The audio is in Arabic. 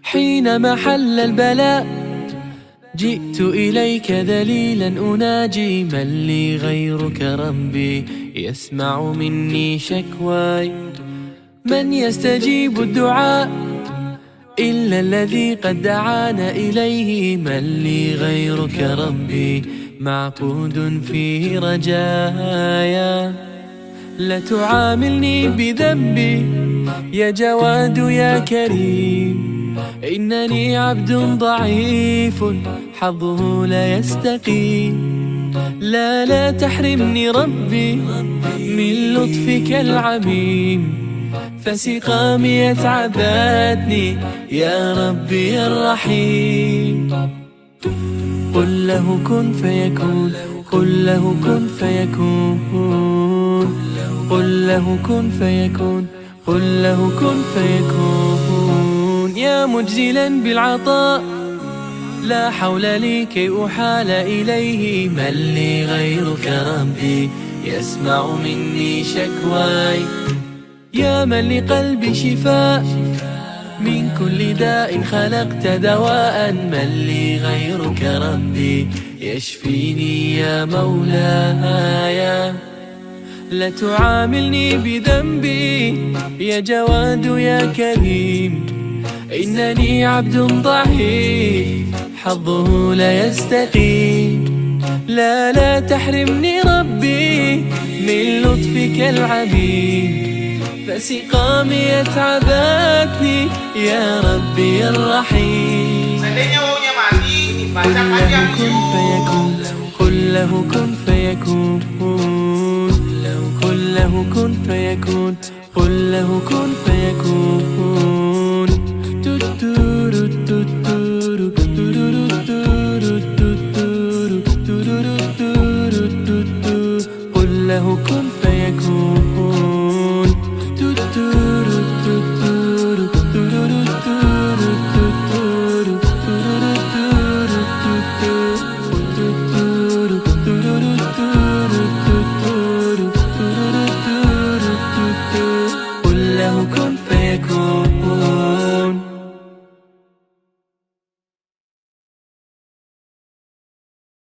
حينما حل البلاء جئت إليك ذليلا أناجي، من لي غيرك ربي يسمع مني شكواي؟ من يستجيب الدعاء إلا الذي قد دعانا إليه؟ من لي غيرك ربي معقود فيه رجايا؟ لا تعاملني بذنبي يا جواد يا كريم، إنني عبد ضعيف حظه لا يستقيم. لا تحرمني ربي من لطفك العميم، فسقامي أتعبتني يا ربي الرحيم. قل له كن فيكون، قل له كن فيكون، قل له كن فيكون، قل له كن فيكون. يا مجزلا بالعطاء لا حول لي كي أحال إليه، من لي غيرك ربي يسمع مني شكواي؟ يا من لقلبي شفاء من كل داء خلقت دواء، من لي غيرك ربي يشفيني يا مولاي؟ لا تعاملني بذنبي يا جواد يا كريم، إنني عبد ضعيف حظه لا يستقيم. لا تحرمني ربي من لطفك العميم، فسقامي أتعبتني يا ربي الرحيم. قل له كن فيكون، قل له كن فيكون، قل له كن فيكون، قل له كن فيكون. قل له كن